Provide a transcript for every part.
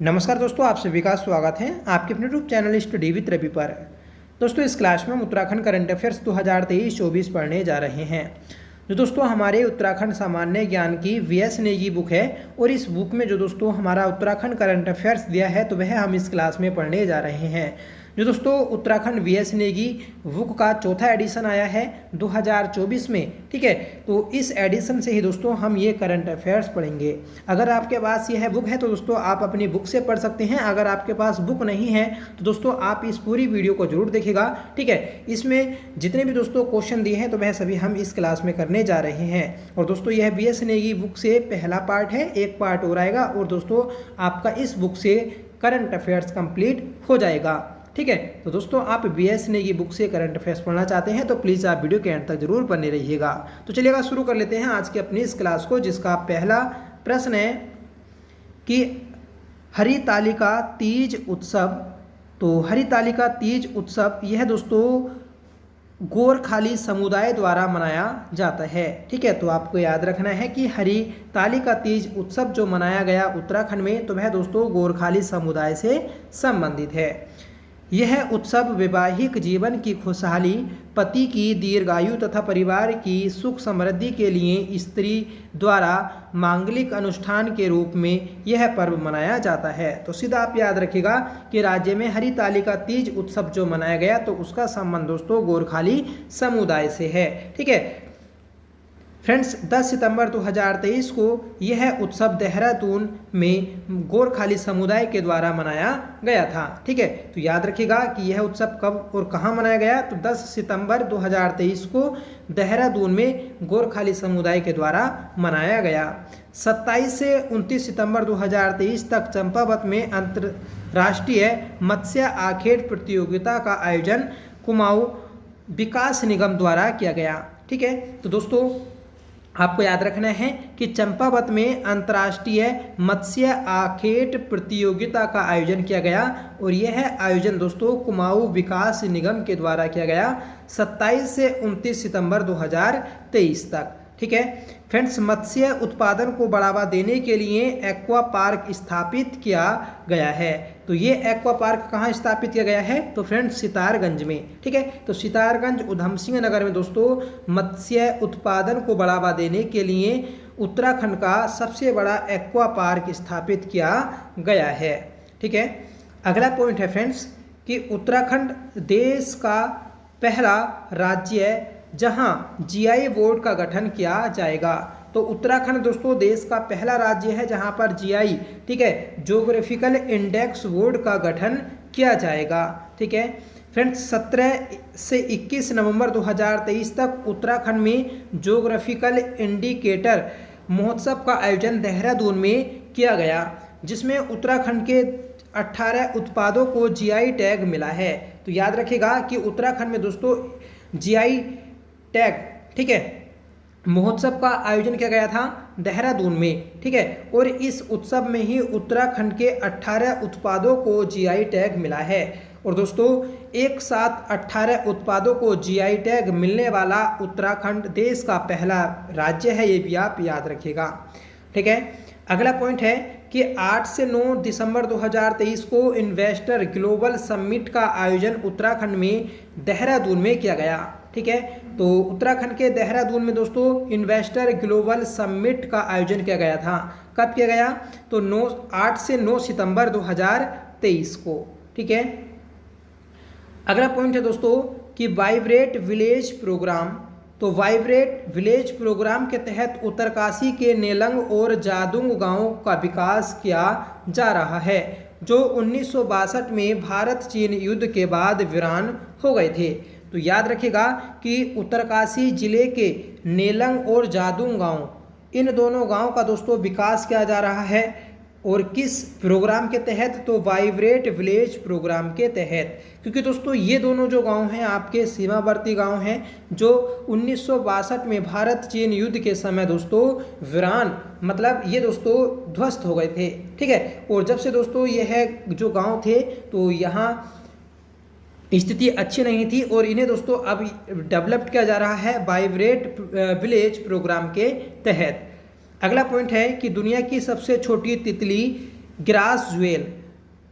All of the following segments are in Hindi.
नमस्कार दोस्तों, आप सभी का स्वागत है आपके अपने YouTube channel study with Ravi पर। दोस्तों, इस क्लास में हम उत्तराखंड करंट अफेयर्स 2023-24 पढ़ने जा रहे हैं। जो दोस्तों हमारे उत्तराखंड सामान्य ज्ञान की वीएस नेगी बुक है, और इस बुक में जो दोस्तों हमारा उत्तराखंड करंट अफेयर्स दिया है तो वह हम इस क्लास में पढ़ने जा रहे हैं। जो दोस्तों उत्तराखंड वीएस नेगी बुक का चौथा एडिशन आया है 2024 में, ठीक है। तो इस एडिशन से ही दोस्तों हम ये करंट अफेयर्स पढ़ेंगे। अगर आपके पास यह बुक है तो दोस्तों आप अपनी बुक से पढ़ सकते हैं। अगर आपके पास बुक नहीं है तो दोस्तों आप इस पूरी वीडियो को जरूर देखिएगा, ठीक है। इसमें जितने भी दोस्तों क्वेश्चन दिए हैं तो वह सभी हम इस क्लास में करने जा रहे हैं। और दोस्तों यह वीएस नेगी बुक से पहला पार्ट है, एक पार्ट और आएगा और दोस्तों आपका इस बुक से करंट अफेयर्स कंप्लीट हो जाएगा, ठीक है। तो दोस्तों आप वीएस नेगी बुक से करंट अफेयर्स पढ़ना चाहते हैं तो प्लीज़ आप वीडियो के एंड तक जरूर बने रहिएगा। तो चलिएगा शुरू कर लेते हैं आज की अपनी इस क्लास को, जिसका पहला प्रश्न है कि हरितालिका तीज उत्सव। तो हरितालिका तीज उत्सव यह दोस्तों गोरखाली समुदाय द्वारा मनाया जाता है, ठीक है। तो आपको याद रखना है कि हरितालिका तीज उत्सव जो मनाया गया उत्तराखंड में तो वह दोस्तों गोरखाली समुदाय से संबंधित है। यह उत्सव वैवाहिक जीवन की खुशहाली, पति की दीर्घायु तथा परिवार की सुख समृद्धि के लिए स्त्री द्वारा मांगलिक अनुष्ठान के रूप में यह पर्व मनाया जाता है। तो सीधा आप याद रखिएगा कि राज्य में हरितालिका तीज उत्सव जो मनाया गया तो उसका संबंध दोस्तों गोरखाली समुदाय से है, ठीक है। फ्रेंड्स 10 सितंबर 2023 को यह उत्सव देहरादून में गोरखाली समुदाय के द्वारा मनाया गया था, ठीक है। तो याद रखिएगा कि यह उत्सव कब और कहाँ मनाया गया। तो 10 सितंबर 2023 को देहरादून में गोरखाली समुदाय के द्वारा मनाया गया। 27 से 29 सितंबर 2023 तक चंपावत में अंतर्राष्ट्रीय मत्स्य आखेट प्रतियोगिता का आयोजन कुमाऊं विकास निगम द्वारा किया गया, ठीक है। तो दोस्तों आपको याद रखना है कि चंपावत में अंतर्राष्ट्रीय मत्स्य आखेट प्रतियोगिता का आयोजन किया गया और यह आयोजन दोस्तों कुमाऊं विकास निगम के द्वारा किया गया 27 से 29 सितंबर 2023 तक, ठीक है। फ्रेंड्स मत्स्य उत्पादन को बढ़ावा देने के लिए एक्वा पार्क स्थापित किया गया है। तो ये एक्वा पार्क कहाँ स्थापित किया गया है तो फ्रेंड्स सितारगंज में, ठीक है। तो सितारगंज उधम सिंह नगर में दोस्तों मत्स्य उत्पादन को बढ़ावा देने के लिए उत्तराखंड का सबसे बड़ा एक्वा पार्क स्थापित किया गया है, ठीक है। अगला पॉइंट है फ्रेंड्स कि उत्तराखंड देश का पहला राज्य है जहां जीआई बोर्ड का गठन किया जाएगा। तो उत्तराखंड दोस्तों देश का पहला राज्य है जहां पर जीआई, ठीक है, ज्योग्राफिकल इंडेक्स बोर्ड का गठन किया जाएगा, ठीक है। फ्रेंड्स 17 से 21 नवंबर 2023 तक उत्तराखंड में ज्योग्राफिकल इंडिकेटर महोत्सव का आयोजन देहरादून में किया गया, जिसमें उत्तराखंड के 18 उत्पादों को जीआई टैग मिला है। तो याद रखिएगा कि उत्तराखंड में दोस्तों जीआई टैग, ठीक है, महोत्सव का आयोजन किया गया था देहरादून में, ठीक है। और इस उत्सव में ही उत्तराखंड के 18 उत्पादों को जीआई टैग मिला है। और दोस्तों एक साथ 18 उत्पादों को जीआई टैग मिलने वाला उत्तराखंड देश का पहला राज्य है, ये भी आप याद रखिएगा, ठीक है। अगला पॉइंट है कि 8 से 9 दिसंबर 2023 को इन्वेस्टर ग्लोबल समिट का आयोजन उत्तराखंड में देहरादून में किया गया, ठीक है। तो उत्तराखंड के देहरादून में दोस्तों इन्वेस्टर ग्लोबल समिट का आयोजन किया गया था। कब किया गया तो 8 से 9 सितंबर 2023 को, ठीक है। अगला पॉइंट है दोस्तों कि वाइब्रेट विलेज प्रोग्राम। तो वाइब्रेट विलेज प्रोग्राम के तहत उत्तरकाशी के नेलंग और जादुंग गांवों का विकास किया जा रहा है, जो 1962 में भारत चीन युद्ध के बाद वीरान हो गए थे। तो याद रखिएगा कि उत्तरकाशी जिले के नेलंग और जादुंग गांव, इन दोनों गांव का दोस्तों विकास किया जा रहा है। और किस प्रोग्राम के तहत तो वाइब्रेट विलेज प्रोग्राम के तहत, क्योंकि दोस्तों ये दोनों जो गांव हैं आपके सीमावर्ती गांव हैं जो 1962 में भारत चीन युद्ध के समय दोस्तों वीरान, मतलब ये दोस्तों ध्वस्त हो गए थे, ठीक है। और जब से दोस्तों यह जो गांव थे तो यहाँ स्थिति अच्छी नहीं थी और इन्हें दोस्तों अब डेवलप किया जा रहा है वाइब्रेट विलेज प्रोग्राम के तहत। अगला पॉइंट है कि दुनिया की सबसे छोटी तितली ग्रास ज्वेल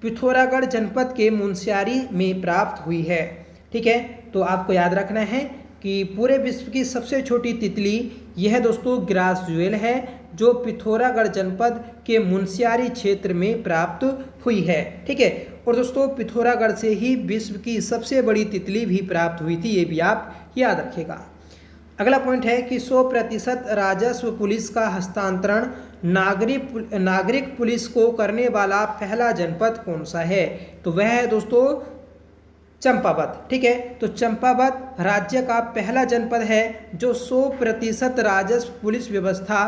पिथौरागढ़ जनपद के मुनस्यारी में प्राप्त हुई है। ठीक है, तो आपको याद रखना है कि पूरे विश्व की सबसे छोटी तितली यह दोस्तों ग्रास ज्वेल है, जो पिथौरागढ़ जनपद के मुनस्यारी क्षेत्र में प्राप्त हुई है। ठीक है, और दोस्तों पिथौरागढ़ से ही विश्व की सबसे बड़ी तितली भी प्राप्त हुई थी, ये भी आप याद रखिएगा। अगला पॉइंट है कि 100% राजस्व पुलिस का हस्तांतरण नागरिक पुलिस को करने वाला पहला जनपद कौन सा है? तो वह है दोस्तों चंपावत। ठीक है, तो चंपावत राज्य का पहला जनपद है जो 100% राजस्व पुलिस व्यवस्था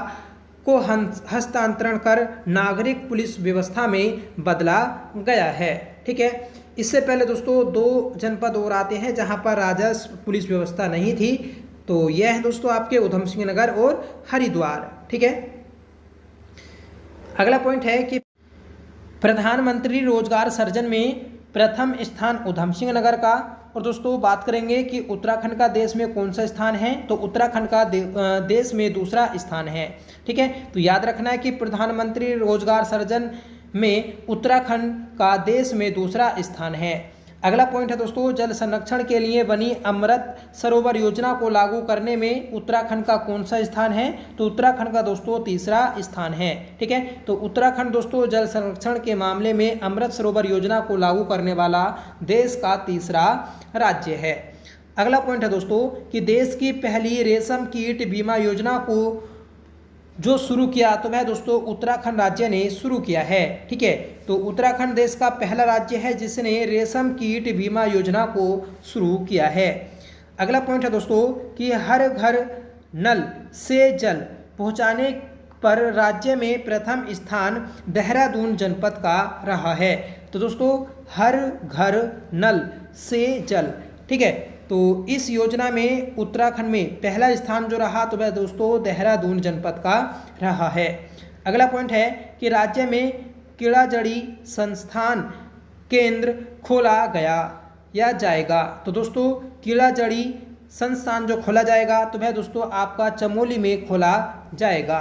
को हस्तांतरण कर नागरिक पुलिस व्यवस्था में बदला गया है। ठीक है, इससे पहले दोस्तों 2 जनपद और आते हैं जहां पर राजस्व पुलिस व्यवस्था नहीं थी, तो यह है दोस्तों आपके उधम सिंह नगर और हरिद्वार। ठीक है, अगला पॉइंट है कि प्रधानमंत्री रोजगार सृजन में प्रथम स्थान उधम सिंह नगर का। और दोस्तों बात करेंगे कि उत्तराखंड का देश में कौन सा स्थान है, तो उत्तराखंड का देश में दूसरा स्थान है। ठीक है, तो याद रखना है कि प्रधानमंत्री रोजगार सृजन में उत्तराखंड का देश में दूसरा स्थान है। अगला पॉइंट है दोस्तों जल संरक्षण के लिए बनी अमृत सरोवर योजना को लागू करने में उत्तराखंड का कौन सा स्थान है, तो उत्तराखंड का दोस्तों तीसरा स्थान है। ठीक है, तो उत्तराखंड दोस्तों जल संरक्षण के मामले में अमृत सरोवर योजना को लागू करने वाला देश का तीसरा राज्य है। अगला पॉइंट है दोस्तों कि देश की पहली रेशम कीट बीमा योजना को जो शुरू किया, तो वह दोस्तों उत्तराखंड राज्य ने शुरू किया है। ठीक है, तो उत्तराखंड देश का पहला राज्य है जिसने रेशम कीट बीमा योजना को शुरू किया है। अगला पॉइंट है दोस्तों कि हर घर नल से जल पहुंचाने पर राज्य में प्रथम स्थान देहरादून जनपद का रहा है। तो दोस्तों हर घर नल से जल, ठीक है, तो इस योजना में उत्तराखंड में पहला स्थान जो रहा, तो वह दोस्तों देहरादून जनपद का रहा है। अगला पॉइंट है कि राज्य में कीड़ाजड़ी संस्थान केंद्र खोला गया या जाएगा। तो दोस्तों कीड़ाजड़ी संस्थान जो खोला जाएगा, तो वह दोस्तों आपका चमोली में खोला जाएगा।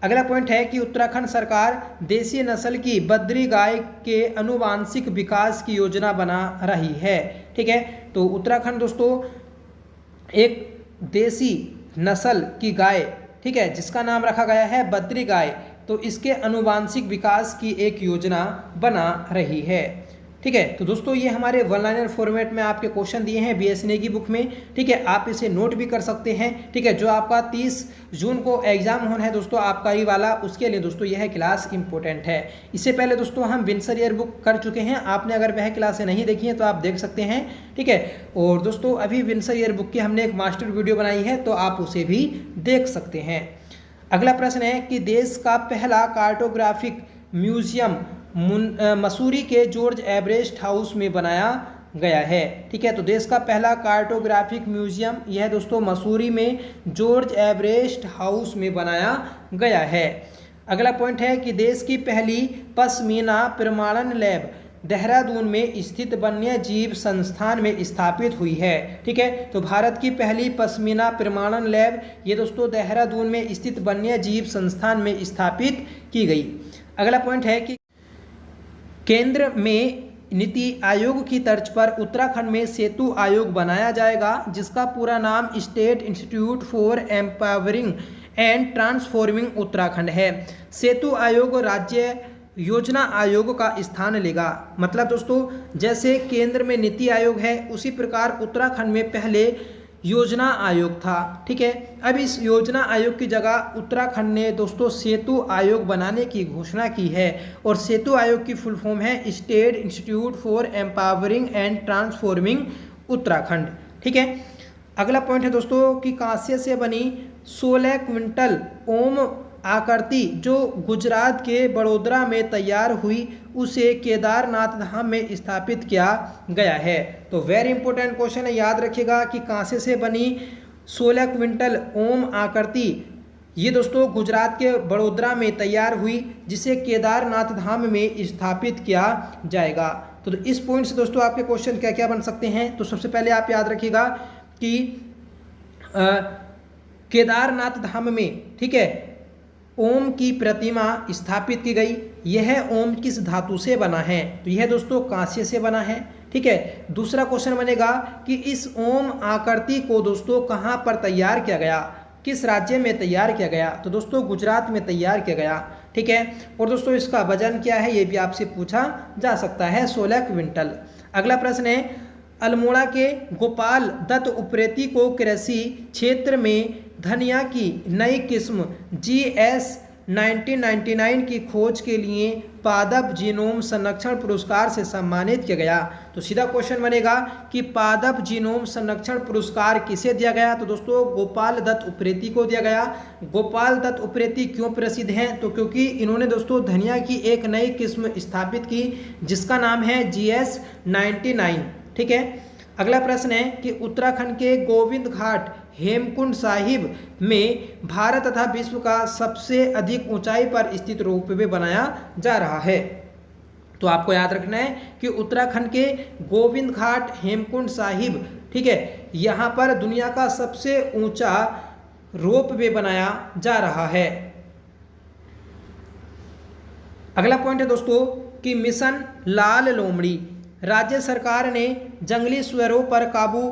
अगला पॉइंट है कि उत्तराखंड सरकार देसी नस्ल की बद्री गाय के आनुवांशिक विकास की योजना बना रही है। ठीक है, तो उत्तराखंड दोस्तों एक देसी नस्ल की गाय, ठीक है, जिसका नाम रखा गया है बद्री गाय, तो इसके आनुवांशिक विकास की एक योजना बना रही है। ठीक है, तो दोस्तों ये हमारे वन लाइनर फॉर्मेट में आपके क्वेश्चन दिए हैं बीएसएनए की बुक में। ठीक है, आप इसे नोट भी कर सकते हैं। ठीक है, जो आपका 30 जून को एग्जाम होना है दोस्तों आपका ही वाला, उसके लिए दोस्तों यह क्लास इंपॉर्टेंट है। इससे पहले दोस्तों हम विंसर ईयर बुक कर चुके हैं, आपने अगर वह क्लासें नहीं देखी हैं तो आप देख सकते हैं। ठीक है, और दोस्तों अभी विंसर ईयर बुक की हमने एक मास्टर वीडियो बनाई है, तो आप उसे भी देख सकते हैं। अगला प्रश्न है कि देश का पहला कार्टोग्राफिक म्यूजियम मसूरी के जॉर्ज एवरेस्ट हाउस में बनाया गया है। ठीक है, तो देश का पहला कार्टोग्राफिक म्यूजियम यह दोस्तों मसूरी में जॉर्ज एवरेस्ट हाउस में बनाया गया है। अगला पॉइंट है कि देश की पहली पश्मीना प्रमाणन लैब देहरादून में स्थित वन्य जीव संस्थान में स्थापित हुई है। ठीक है, तो भारत की पहली पश्मीना प्रमाणन लैब ये दोस्तों देहरादून में स्थित वन्य जीव संस्थान में स्थापित की गई। अगला पॉइंट है कि केंद्र में नीति आयोग की तर्ज पर उत्तराखंड में सेतु आयोग बनाया जाएगा, जिसका पूरा नाम state institute for empowering and transforming Uttarakhand है। सेतु आयोग राज्य योजना आयोग का स्थान लेगा। मतलब दोस्तों जैसे केंद्र में नीति आयोग है, उसी प्रकार उत्तराखंड में पहले योजना आयोग था। ठीक है, अब इस योजना आयोग की जगह उत्तराखंड ने दोस्तों सेतु आयोग बनाने की घोषणा की है, और सेतु आयोग की फुल फॉर्म है state institute for empowering and transforming Uttarakhand. ठीक है, अगला पॉइंट है दोस्तों कि कांस्य से बनी 16 क्विंटल ओम आकृति जो गुजरात के बड़ोदरा में तैयार हुई, उसे केदारनाथ धाम में स्थापित किया गया है। तो वेरी इंपॉर्टेंट क्वेश्चन है, याद रखिएगा कि कांसे से बनी 16 क्विंटल ओम आकृति ये दोस्तों गुजरात के बड़ोदरा में तैयार हुई, जिसे केदारनाथ धाम में स्थापित किया जाएगा। तो इस पॉइंट से दोस्तों आपके क्वेश्चन क्या क्या बन सकते हैं। तो सबसे पहले आप याद रखिएगा कि केदारनाथ धाम में, ठीक है, ओम की प्रतिमा स्थापित की गई। यह ओम किस धातु से बना है? तो यह दोस्तों कांस्य से बना है। ठीक है। दूसरा क्वेश्चन बनेगा कि इस ओम आकृति को दोस्तों कहाँ पर तैयार किया गया, किस राज्य में तैयार किया गया? तो दोस्तों गुजरात में तैयार किया गया। ठीक है। और दोस्तों इसका वजन क्या है, ये भी आपसे पूछा जा सकता है, 16 क्विंटल। अगला प्रश्न है, अल्मोड़ा के गोपाल दत्त उप्रेती को कृषि क्षेत्र में धनिया की नई किस्म GS 1999 की खोज के लिए पादप जीनोम संरक्षण पुरस्कार से सम्मानित किया गया। तो सीधा क्वेश्चन बनेगा कि पादप जीनोम संरक्षण पुरस्कार किसे दिया गया? तो दोस्तों गोपाल दत्त उप्रेती को दिया गया। गोपाल दत्त उप्रेती क्यों प्रसिद्ध हैं? तो क्योंकि इन्होंने दोस्तों धनिया की एक नई किस्म स्थापित की जिसका नाम है GS 99। ठीक है। अगला प्रश्न है कि उत्तराखंड के गोविंद घाट हेमकुंड साहिब में भारत तथा विश्व का सबसे अधिक ऊंचाई पर स्थित रोपवे बनाया जा रहा है। तो आपको याद रखना है कि उत्तराखंड के गोविंद घाट हेमकुंड साहिब, ठीक है, यहाँ पर दुनिया का सबसे ऊंचा रोपवे बनाया जा रहा है। अगला पॉइंट है दोस्तों कि मिशन लाल लोमड़ी, राज्य सरकार ने जंगली सुअरों पर काबू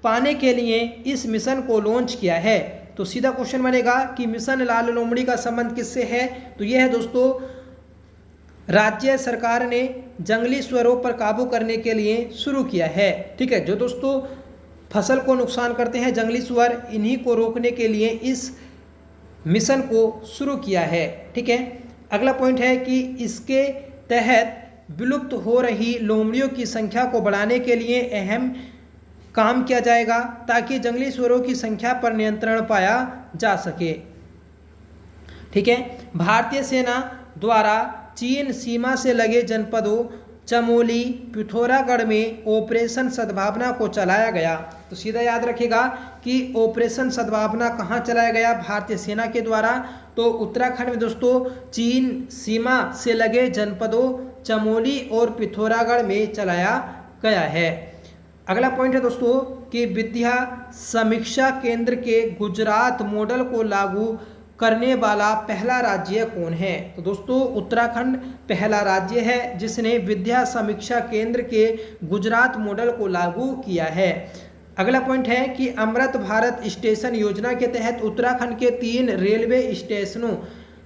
पाने के लिए इस मिशन को लॉन्च किया है। तो सीधा क्वेश्चन बनेगा कि मिशन लाल लोमड़ी का संबंध किससे है? तो यह है दोस्तों राज्य सरकार ने जंगली सुअरों पर काबू करने के लिए शुरू किया है। ठीक है। जो दोस्तों फसल को नुकसान करते हैं जंगली सुअर, इन्हीं को रोकने के लिए इस मिशन को शुरू किया है। ठीक है। अगला पॉइंट है कि इसके तहत विलुप्त हो रही लोमड़ियों की संख्या को बढ़ाने के लिए अहम काम किया जाएगा ताकि जंगली सुअरों की संख्या पर नियंत्रण पाया जा सके। ठीक है। भारतीय सेना द्वारा चीन सीमा से लगे जनपदों चमोली पिथौरागढ़ में ऑपरेशन सद्भावना को चलाया गया। तो सीधा याद रखिएगा कि ऑपरेशन सद्भावना कहाँ चलाया गया? भारतीय सेना के द्वारा। तो उत्तराखंड में दोस्तों चीन सीमा से लगे जनपदों चमोली और पिथौरागढ़ में चलाया गया है। अगला पॉइंट है दोस्तों कि विद्या समीक्षा केंद्र के गुजरात मॉडल को लागू करने वाला पहला राज्य कौन है? तो दोस्तों उत्तराखंड पहला राज्य है जिसने विद्या समीक्षा केंद्र के गुजरात मॉडल को लागू किया है। अगला पॉइंट है कि अमृत भारत स्टेशन योजना के तहत उत्तराखंड के 3 रेलवे स्टेशनों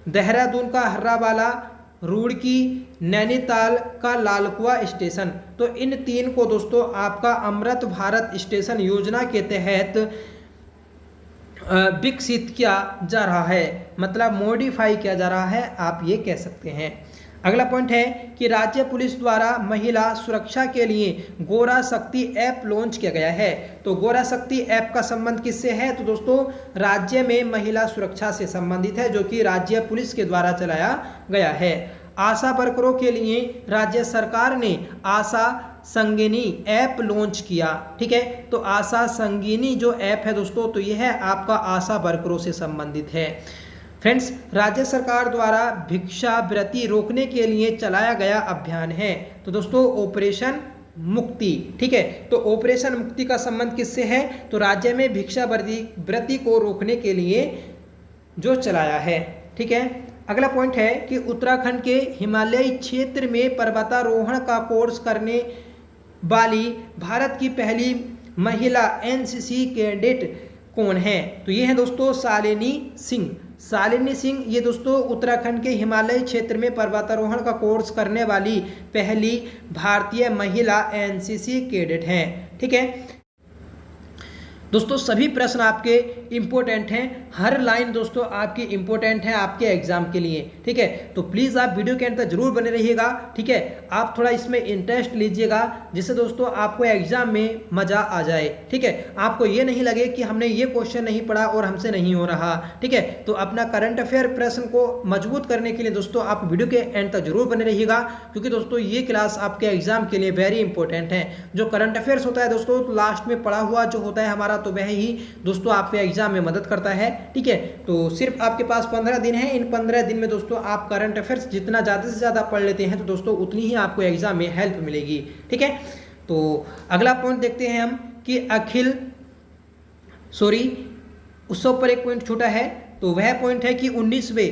देहरादून का हर्रावाला, रुड़की, नैनीताल का लालकुआ स्टेशन, तो इन 3 को दोस्तों आपका अमृत भारत स्टेशन योजना के तहत विकसित किया जा रहा है, मतलब मॉडिफाई किया जा रहा है, आप ये कह सकते हैं। अगला पॉइंट है कि राज्य पुलिस द्वारा महिला सुरक्षा के लिए गोरा शक्ति ऐप लॉन्च किया गया है। तो गोरा शक्ति ऐप का संबंध किससे है? तो दोस्तों राज्य में महिला सुरक्षा से संबंधित है जो कि राज्य पुलिस के द्वारा चलाया गया है। आशा वर्करों के लिए राज्य सरकार ने आशा संगिनी ऐप लॉन्च किया। ठीक है। तो आशा संगिनी जो ऐप है दोस्तों, तो यह आपका आशा वर्करों से संबंधित है। फ्रेंड्स, राज्य सरकार द्वारा भिक्षावृत्ति रोकने के लिए चलाया गया अभियान है तो दोस्तों ऑपरेशन मुक्ति। ठीक है। तो ऑपरेशन मुक्ति का संबंध किससे है? तो राज्य में भिक्षावृत्ति को रोकने के लिए जो चलाया है। ठीक है। अगला पॉइंट है कि उत्तराखंड के हिमालयी क्षेत्र में पर्वतारोहण का कोर्स करने वाली भारत की पहली महिला NCC कैडेट कौन है? तो ये है दोस्तों शालिनी सिंह। शालिनी सिंह ये दोस्तों उत्तराखंड के हिमालय क्षेत्र में पर्वतारोहण का कोर्स करने वाली पहली भारतीय महिला NCC कैडेट हैं। ठीक है दोस्तों, सभी प्रश्न आपके इम्पोर्टेंट हैं, हर लाइन दोस्तों आपकी इम्पोर्टेंट है आपके एग्जाम के लिए। ठीक है। तो प्लीज़ आप वीडियो के अंत तक जरूर बने रहिएगा। ठीक है। आप थोड़ा इसमें इंटरेस्ट लीजिएगा जिससे दोस्तों आपको एग्जाम में मज़ा आ जाए। ठीक है। आपको ये नहीं लगे कि हमने ये क्वेश्चन नहीं पढ़ा और हमसे नहीं हो रहा। ठीक है। तो अपना करंट अफेयर प्रश्न को मजबूत करने के लिए दोस्तों आप वीडियो के एंड तक जरूर बने रहिएगा क्योंकि दोस्तों ये क्लास आपके एग्जाम के लिए वेरी इंपॉर्टेंट है। जो करंट अफेयर्स होता है दोस्तों तो लास्ट में पढ़ा हुआ जो होता है हमारा, तो वह ही दोस्तों आपके एग्जाम में मदद करता है। ठीक है। तो सिर्फ आपके पास 15 दिन है, इन 15 दिन में दोस्तों आप करंट अफेयर्स जितना ज़्यादा से ज़्यादा पढ़ लेते हैं तो दोस्तों उतनी ही आपको एग्जाम में हेल्प मिलेगी। ठीक है। तो अगला पॉइंट देखते हैं हम कि उससे ऊपर एक पॉइंट छोटा है। तो वह पॉइंट है कि 19वें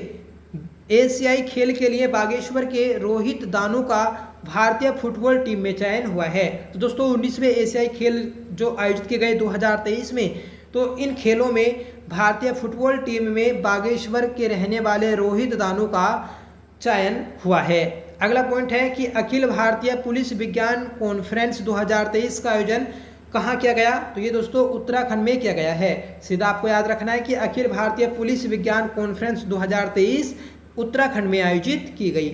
एशियाई खेल के लिए बागेश्वर के रोहित दानू का भारतीय फुटबॉल टीम में चयन हुआ है। तो दोस्तों 19वें एशियाई खेल जो आयोजित किए गए 2023 में, तो इन खेलों में भारतीय फुटबॉल टीम में बागेश्वर के रहने वाले रोहित दानू का चयन हुआ है। अगला पॉइंट है कि अखिल भारतीय पुलिस विज्ञान कॉन्फ्रेंस 2023 का आयोजन कहाँ किया गया? तो ये दोस्तों उत्तराखंड में किया गया है। सीधा आपको याद रखना है कि अखिल भारतीय पुलिस विज्ञान कॉन्फ्रेंस 2023 उत्तराखंड में आयोजित की गई।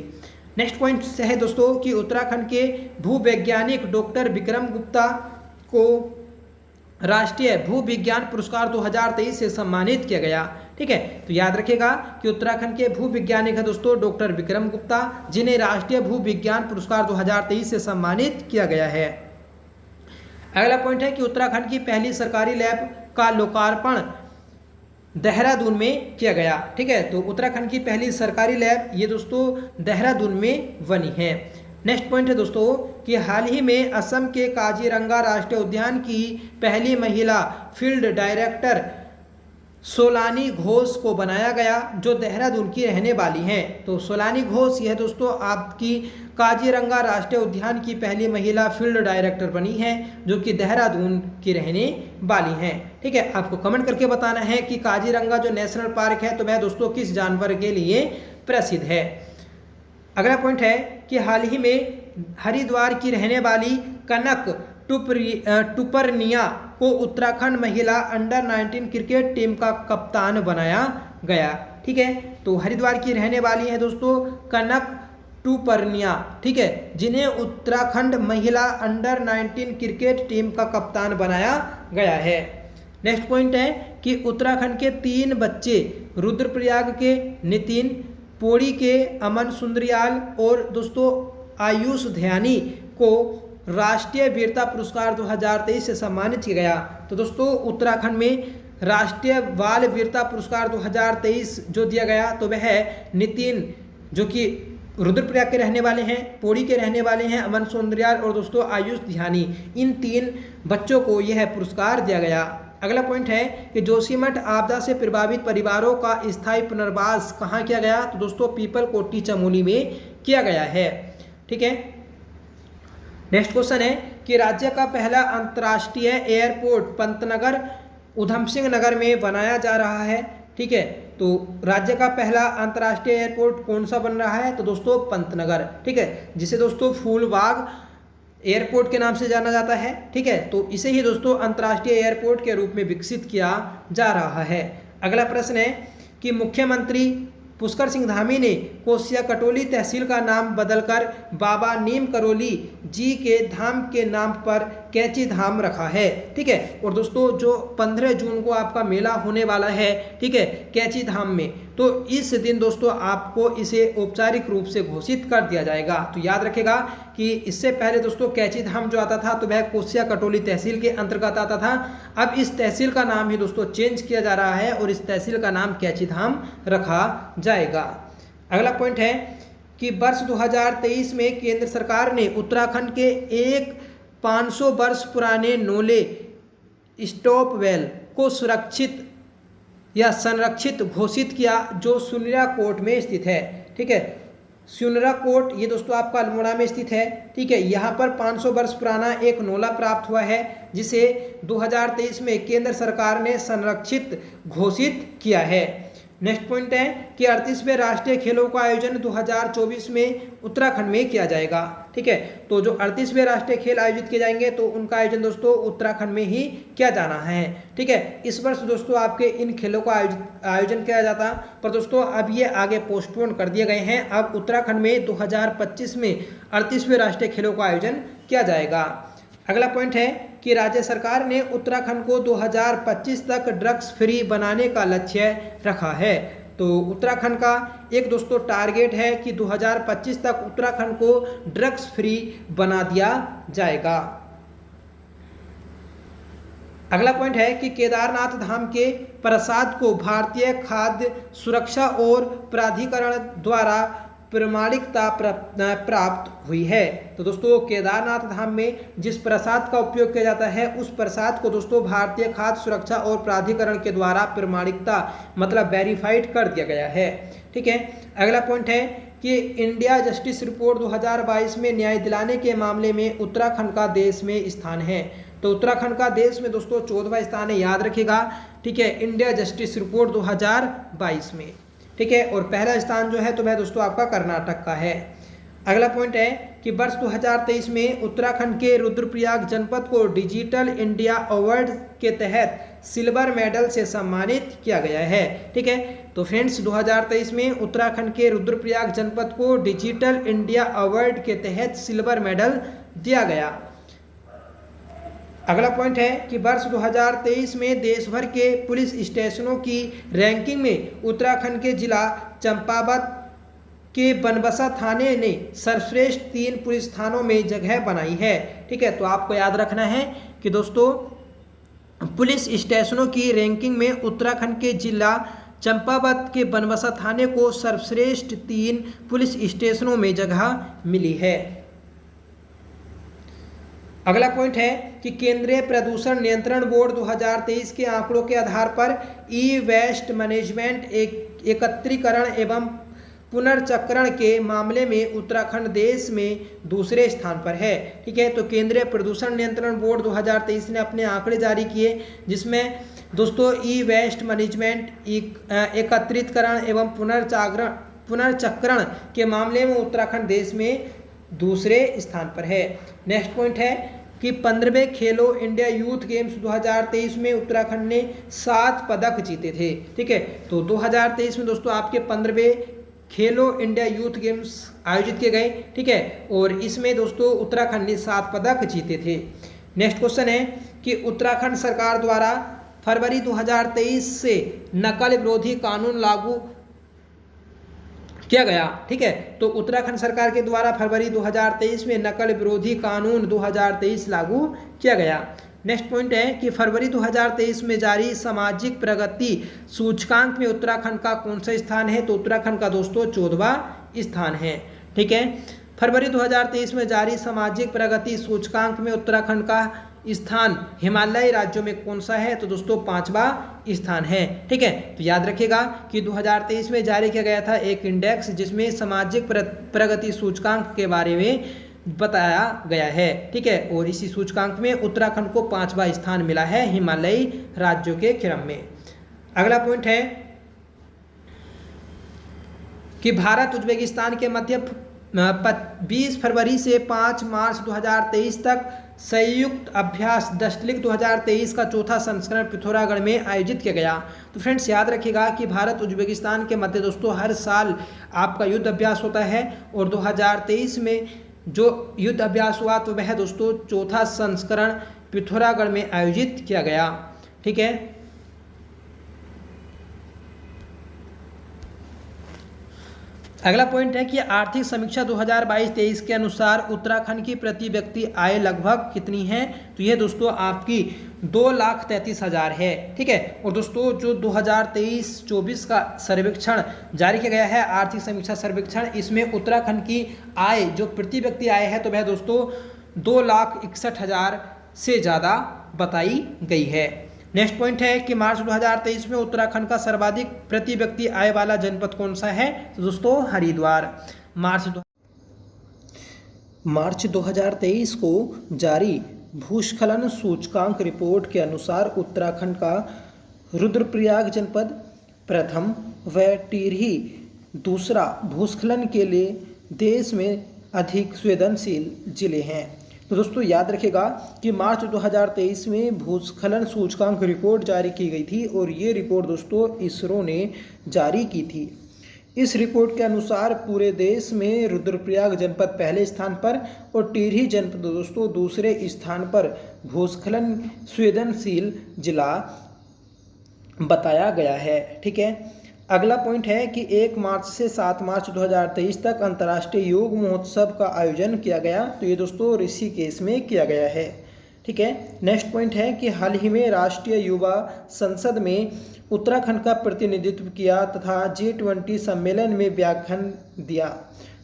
नेक्स्ट पॉइंट है दोस्तों कि उत्तराखंड के भूवैज्ञानिक डॉक्टर विक्रम गुप्ता को राष्ट्रीय भूविज्ञान पुरस्कार 2023 से सम्मानित किया गया। ठीक है, तो याद रखिएगा कि उत्तराखंड के भूविज्ञानिक है दोस्तों डॉक्टर विक्रम गुप्ता, जिन्हें राष्ट्रीय भूविज्ञान पुरस्कार 2023 से सम्मानित किया गया है। अगला पॉइंट है कि उत्तराखंड की पहली सरकारी लैब का लोकार्पण देहरादून में किया गया। ठीक है, तो उत्तराखंड की पहली सरकारी लैब ये दोस्तों देहरादून में बनी है। नेक्स्ट पॉइंट है दोस्तों कि हाल ही में असम के काजीरंगा राष्ट्रीय उद्यान की पहली महिला फील्ड डायरेक्टर सोलानी घोष को बनाया गया, जो देहरादून की रहने वाली हैं। तो सोलानी घोष यह दोस्तों आपकी काजीरंगा राष्ट्रीय उद्यान की पहली महिला फील्ड डायरेक्टर बनी है, जो कि देहरादून की रहने वाली हैं। ठीक है, आपको कमेंट करके बताना है कि काजीरंगा जो नेशनल पार्क है तो वह दोस्तों किस जानवर के लिए प्रसिद्ध है। अगला पॉइंट है कि हाल ही में हरिद्वार की रहने वाली कनक टुपरनिया को उत्तराखंड महिला अंडर 19 क्रिकेट टीम का कप्तान बनाया गया। ठीक है, तो हरिद्वार की रहने वाली है दोस्तों कनक टुपरनिया। ठीक है, जिन्हें उत्तराखंड महिला अंडर 19 क्रिकेट टीम का कप्तान बनाया गया है। नेक्स्ट पॉइंट है कि उत्तराखंड के 3 बच्चे रुद्रप्रयाग के नितिन, पौड़ी के अमन सुंदरियाल और दोस्तों आयुष ध्यानी को राष्ट्रीय वीरता पुरस्कार 2023 से सम्मानित किया गया। तो दोस्तों उत्तराखंड में राष्ट्रीय बाल वीरता पुरस्कार 2023 जो दिया गया तो वह नितिन, जो कि रुद्रप्रयाग के रहने वाले हैं, पौड़ी के रहने वाले हैं, अमन सुंदरियाल और दोस्तों आयुष ध्यानी, इन 3 बच्चों को यह पुरस्कार दिया गया। अगला पॉइंट है कि जोशीमठ आपदा से प्रभावित परिवारों का स्थायी पुनर्वास कहाँ किया गया? तो दोस्तों पीपल कोटी चमोली में किया गया है। ठीक है, नेक्स्ट क्वेश्चन है कि राज्य का पहला अंतर्राष्ट्रीय एयरपोर्ट पंतनगर उधम सिंह नगर में बनाया जा रहा है। ठीक है, तो राज्य का पहला अंतर्राष्ट्रीय एयरपोर्ट कौन सा बन रहा है? तो दोस्तों पंतनगर। ठीक है, जिसे दोस्तों फूलबाग एयरपोर्ट के नाम से जाना जाता है। ठीक है, तो इसे ही दोस्तों अंतर्राष्ट्रीय एयरपोर्ट के रूप में विकसित किया जा रहा है। अगला प्रश्न है कि मुख्यमंत्री पुष्कर सिंह धामी ने कोसिया कटोली तहसील का नाम बदलकर बाबा नीम करोली जी के धाम के नाम पर कैची धाम रखा है। ठीक है, और दोस्तों जो 15 जून को आपका मेला होने वाला है, ठीक है, कैची धाम में, तो इस दिन दोस्तों आपको इसे औपचारिक रूप से घोषित कर दिया जाएगा। तो याद रखेगा कि इससे पहले दोस्तों कैची धाम जो आता था तो वह कोसिया कटोली तहसील के अंतर्गत आता था। अब इस तहसील का नाम ही दोस्तों चेंज किया जा रहा है और इस तहसील का नाम कैची धाम रखा जाएगा। अगला पॉइंट है कि वर्ष 2023 में केंद्र सरकार ने उत्तराखंड के एक 500 वर्ष पुराने नोले स्टॉप वेल को सुरक्षित या संरक्षित घोषित किया, जो सुनरा कोट में स्थित है। ठीक है, सुनरा कोट ये दोस्तों आपका अल्मोड़ा में स्थित है। ठीक है, यहाँ पर 500 वर्ष पुराना एक नोला प्राप्त हुआ है, जिसे 2023 में केंद्र सरकार ने संरक्षित घोषित किया है। नेक्स्ट पॉइंट है कि 38वें राष्ट्रीय खेलों का आयोजन 2024 में उत्तराखंड में किया जाएगा। ठीक है, तो जो 38वें राष्ट्रीय खेल आयोजित किए जाएंगे तो उनका आयोजन दोस्तों उत्तराखंड में ही किया जाना है। ठीक है, इस वर्ष दोस्तों आपके इन खेलों का आयोजन किया जाता, पर दोस्तों अब ये आगे पोस्टपोन कर दिए गए हैं। अब उत्तराखंड में 2025 में 38वें राष्ट्रीय खेलों का आयोजन किया जाएगा। अगला पॉइंट है कि राज्य सरकार ने उत्तराखंड को 2025 तक ड्रग्स फ्री बनाने का लक्ष्य रखा है। तो उत्तराखंड का एक दोस्तों टारगेट है कि 2025 तक उत्तराखंड को ड्रग्स फ्री बना दिया जाएगा। अगला पॉइंट है कि केदारनाथ धाम के प्रसाद को भारतीय खाद्य सुरक्षा और प्राधिकरण द्वारा प्रमाणिकता प्राप्त हुई है। तो दोस्तों केदारनाथ धाम में जिस प्रसाद का उपयोग किया जाता है उस प्रसाद को दोस्तों भारतीय खाद्य सुरक्षा और प्राधिकरण के द्वारा प्रमाणिकता मतलब वेरीफाइड कर दिया गया है। ठीक है, अगला पॉइंट है कि इंडिया जस्टिस रिपोर्ट 2022 में न्याय दिलाने के मामले में उत्तराखंड का देश में स्थान है। तो उत्तराखंड का देश में दोस्तों 14वां स्थान है, याद रखिएगा। ठीक है, इंडिया जस्टिस रिपोर्ट 2022 में। ठीक है, और पहला स्थान जो है तो वह दोस्तों आपका कर्नाटक का है। अगला पॉइंट है कि वर्ष 2023 में उत्तराखंड के रुद्रप्रयाग जनपद को डिजिटल इंडिया अवार्ड के तहत सिल्वर मेडल से सम्मानित किया गया है। ठीक है, तो फ्रेंड्स 2023 में उत्तराखंड के रुद्रप्रयाग जनपद को डिजिटल इंडिया अवार्ड के तहत सिल्वर मेडल दिया गया। अगला पॉइंट है कि वर्ष 2023 में देश भर के पुलिस स्टेशनों की रैंकिंग में उत्तराखंड के जिला चंपावत के बनबसा थाने ने सर्वश्रेष्ठ 3 पुलिस थानों में जगह बनाई है। ठीक है, तो आपको याद रखना है कि दोस्तों पुलिस स्टेशनों की रैंकिंग में उत्तराखंड के जिला चंपावत के बनबसा थाने को सर्वश्रेष्ठ 3 पुलिस स्टेशनों में जगह मिली है। अगला पॉइंट है कि केंद्रीय प्रदूषण नियंत्रण बोर्ड 2023 के आंकड़ों के आधार पर ई वेस्ट मैनेजमेंट एकत्रीकरण एवं पुनर्चक्रण के मामले में उत्तराखंड देश में दूसरे स्थान पर है। ठीक है, तो केंद्रीय प्रदूषण नियंत्रण बोर्ड 2023 ने अपने आंकड़े जारी किए, जिसमें दोस्तों ई वेस्ट मैनेजमेंट एकत्रीकरण एवं पुनर्चक्रण के मामले में उत्तराखंड देश में दूसरे स्थान पर है। नेक्स्ट पॉइंट है कि 15वें खेलो इंडिया यूथ गेम्स 2023 में उत्तराखंड ने 7 पदक जीते थे। ठीक है, तो 2023 में दोस्तों आपके 15वें खेलो इंडिया यूथ गेम्स आयोजित किए गए। ठीक है, और इसमें दोस्तों उत्तराखंड ने 7 पदक जीते थे। नेक्स्ट क्वेश्चन है कि उत्तराखंड सरकार द्वारा फरवरी 2023 से नकल विरोधी कानून लागू किया गया। ठीक है, तो उत्तराखंड सरकार के द्वारा फरवरी 2023 में नकल विरोधी कानून 2023 लागू किया गया। नेक्स्ट पॉइंट है कि फरवरी 2023 में जारी सामाजिक प्रगति सूचकांक में उत्तराखंड का कौन सा स्थान है? तो उत्तराखंड का दोस्तों 14वां स्थान है। ठीक है, फरवरी 2023 में जारी सामाजिक प्रगति सूचकांक में उत्तराखंड का स्थान हिमालयी राज्यों में कौन सा है? तो दोस्तों 5वां स्थान है। ठीक है, तो याद रखिएगा कि 2023 में जारी किया गया था एक इंडेक्स जिसमें सामाजिक प्रगति सूचकांक के बारे में बताया गया है। ठीक है, और इसी सूचकांक में उत्तराखंड को 5वां स्थान मिला है हिमालयी राज्यों के क्रम में। अगला पॉइंट है कि भारत उज्बेकिस्तान के मध्य 20 फरवरी से 5 मार्च 2023 तक संयुक्त अभ्यास दशलिक 2023 का चौथा संस्करण पिथौरागढ़ में आयोजित किया गया। तो फ्रेंड्स याद रखिएगा कि भारत उज्बेकिस्तान के मध्य दोस्तों हर साल आपका युद्ध अभ्यास होता है, और 2023 में जो युद्ध अभ्यास हुआ तो वह दोस्तों चौथा संस्करण पिथौरागढ़ में आयोजित किया गया। ठीक है, अगला पॉइंट है कि आर्थिक समीक्षा 2022-23 के अनुसार उत्तराखंड की प्रति व्यक्ति आय लगभग कितनी है? तो ये दोस्तों आपकी 2,33,000 है। ठीक है, और दोस्तों जो 2023-24 का सर्वेक्षण जारी किया गया है आर्थिक समीक्षा सर्वेक्षण, इसमें उत्तराखंड की आय जो प्रति व्यक्ति आय है तो वह दोस्तों 2,61,000 से ज़्यादा बताई गई है। नेक्स्ट पॉइंट है कि मार्च 2023 में उत्तराखंड का सर्वाधिक प्रति व्यक्ति आय वाला जनपद कौन सा है? तो दोस्तों हरिद्वार। मार्च 2023 को जारी भूस्खलन सूचकांक रिपोर्ट के अनुसार उत्तराखंड का रुद्रप्रयाग जनपद प्रथम व टिहरी दूसरा भूस्खलन के लिए देश में अधिक संवेदनशील जिले हैं। तो दोस्तों याद रखिएगा कि मार्च 2023 में भूस्खलन सूचकांक रिपोर्ट जारी की गई थी, और ये रिपोर्ट दोस्तों इसरो ने जारी की थी। इस रिपोर्ट के अनुसार पूरे देश में रुद्रप्रयाग जनपद पहले स्थान पर और टिहरी जनपद दोस्तों दूसरे स्थान पर भूस्खलन संवेदनशील जिला बताया गया है। ठीक है, अगला पॉइंट है कि 1 मार्च से 7 मार्च 2023 तक अंतर्राष्ट्रीय योग महोत्सव का आयोजन किया गया। तो ये दोस्तों ऋषिकेश में किया गया है। ठीक है। नेक्स्ट पॉइंट है कि हाल ही में राष्ट्रीय युवा संसद में उत्तराखंड का प्रतिनिधित्व किया तथा G20 सम्मेलन में व्याख्यान दिया।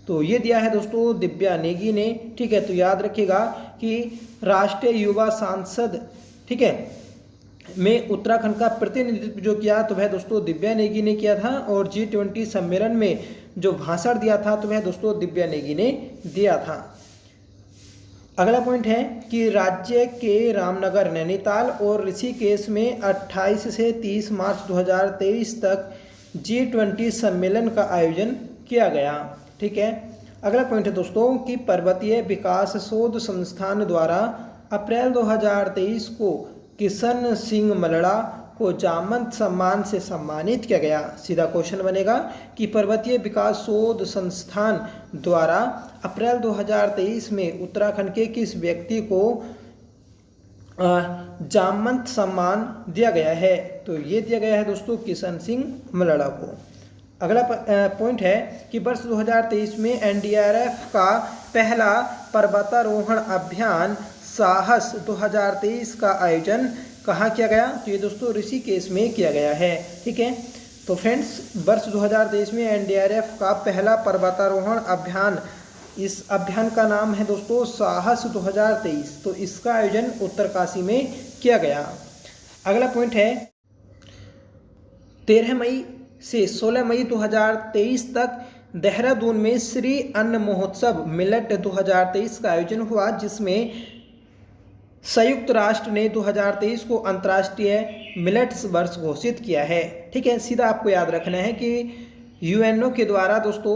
तो ये दिया है दोस्तों दिव्या नेगी ने, ठीक है। तो याद रखिएगा कि राष्ट्रीय युवा सांसद, ठीक है, में उत्तराखंड का प्रतिनिधित्व जो किया तो वह दोस्तों दिव्या नेगी ने किया था, और G20 सम्मेलन में जो भाषण दिया था तो वह दोस्तों दिव्या नेगी ने दिया था। अगला पॉइंट है कि राज्य के रामनगर, नैनीताल और ऋषिकेश में 28 से 30 मार्च 2023 तक G20 सम्मेलन का आयोजन किया गया, ठीक है। अगला पॉइंट है दोस्तों कि पर्वतीय विकास शोध संस्थान द्वारा अप्रैल 2023 को किशन सिंह मलड़ा को जामवंत सम्मान से सम्मानित किया गया। सीधा क्वेश्चन बनेगा कि पर्वतीय विकास शोध संस्थान द्वारा अप्रैल 2023 में उत्तराखंड के किस व्यक्ति को जामवंत सम्मान दिया गया है। तो ये दिया गया है दोस्तों किशन सिंह मलड़ा को। अगला पॉइंट है कि वर्ष 2023 में NDRF का पहला पर्वतारोहण अभियान साहस 2023 का आयोजन कहाँ किया गया। तो ये दोस्तों ऋषिकेश में किया गया है, ठीक है। तो फ्रेंड्स वर्ष 2023 में NDRF का पहला पर्वतारोहण अभियान, इस अभियान का नाम है दोस्तों साहस 2023। तो इसका आयोजन उत्तरकाशी में किया गया। अगला पॉइंट है 13 मई से 16 मई 2023 तक देहरादून में श्री अन्न महोत्सव मिलेट 2023 का आयोजन हुआ, जिसमें संयुक्त राष्ट्र ने 2023 को अंतर्राष्ट्रीय मिलेट्स वर्ष घोषित किया है, ठीक है। सीधा आपको याद रखना है कि UNO के द्वारा दोस्तों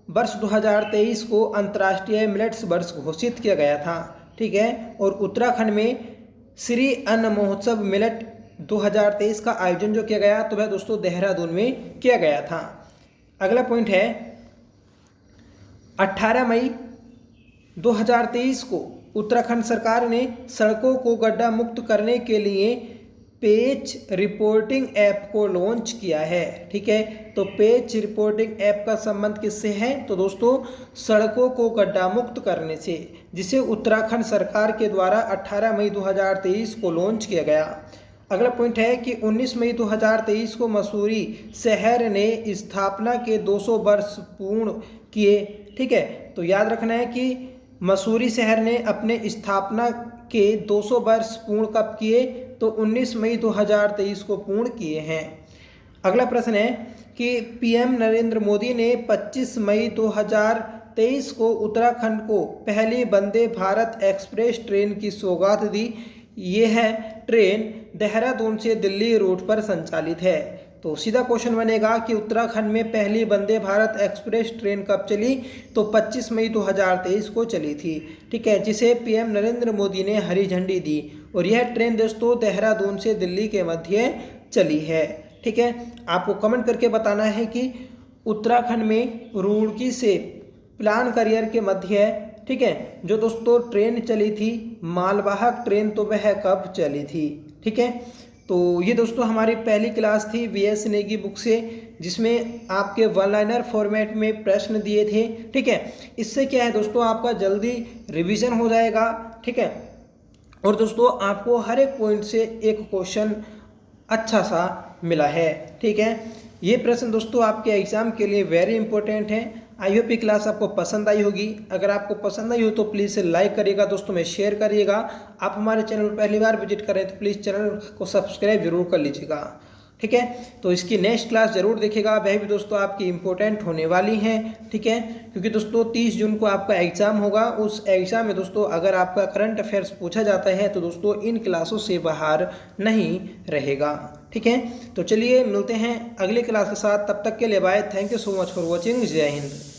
वर्ष 2023 को अंतर्राष्ट्रीय मिलेट्स वर्ष घोषित किया गया था, ठीक है। और उत्तराखंड में श्री अन्न महोत्सव मिलेट 2023 का आयोजन जो किया गया तो वह दोस्तों देहरादून में किया गया था। अगला पॉइंट है 18 मई 2023 को उत्तराखंड सरकार ने सड़कों को गड्ढा मुक्त करने के लिए पेच रिपोर्टिंग ऐप को लॉन्च किया है, ठीक है। तो पेच रिपोर्टिंग ऐप का संबंध किससे है। तो दोस्तों सड़कों को गड्ढा मुक्त करने से, जिसे उत्तराखंड सरकार के द्वारा 18 मई 2023 को लॉन्च किया गया। अगला पॉइंट है कि 19 मई 2023 को मसूरी शहर ने स्थापना के 200 वर्ष पूर्ण किए, ठीक है। तो याद रखना है कि मसूरी शहर ने अपने स्थापना के 200 वर्ष पूर्ण कब किए। तो 19 मई 2023 को पूर्ण किए हैं। अगला प्रश्न है कि PM नरेंद्र मोदी ने 25 मई 2023 को उत्तराखंड को पहली वंदे भारत एक्सप्रेस ट्रेन की सौगात दी। यह ट्रेन देहरादून से दिल्ली रूट पर संचालित है। तो सीधा क्वेश्चन बनेगा कि उत्तराखंड में पहली वंदे भारत एक्सप्रेस ट्रेन कब चली। तो 25 मई 2023 को चली थी, ठीक है, जिसे PM नरेंद्र मोदी ने हरी झंडी दी। और यह ट्रेन दोस्तों देहरादून से दिल्ली के मध्य चली है, ठीक है। आपको कमेंट करके बताना है कि उत्तराखंड में रुड़की से प्लान करियर के मध्य, ठीक है, जो दोस्तों ट्रेन चली थी मालवाहक ट्रेन, तो वह कब चली थी, ठीक है। तो ये दोस्तों हमारी पहली क्लास थी VS नेगी बुक से, जिसमें आपके वन लाइनर फॉर्मेट में प्रश्न दिए थे, ठीक है। इससे क्या है दोस्तों आपका जल्दी रिवीजन हो जाएगा, ठीक है। और दोस्तों आपको हर एक पॉइंट से एक क्वेश्चन अच्छा सा मिला है, ठीक है। ये प्रश्न दोस्तों आपके एग्जाम के लिए वेरी इंपॉर्टेंट है। आई होप ये क्लास आपको पसंद आई होगी। अगर आपको पसंद आई हो तो प्लीज़ इसे लाइक करिएगा, दोस्तों में शेयर करिएगा। आप हमारे चैनल पर पहली बार विजिट करें तो प्लीज़ चैनल को सब्सक्राइब जरूर कर लीजिएगा, ठीक है। तो इसकी नेक्स्ट क्लास जरूर देखिएगा, वह भी दोस्तों आपकी इंपॉर्टेंट होने वाली हैं, ठीक है। क्योंकि दोस्तों 30 जून को आपका एग्जाम होगा। उस एग्जाम में दोस्तों अगर आपका करंट अफेयर्स पूछा जाता है तो दोस्तों इन क्लासों से बाहर नहीं रहेगा, ठीक है। तो चलिए मिलते हैं अगली क्लास के साथ, तब तक के लिए bye. Thank you so much for watching. जय हिंद।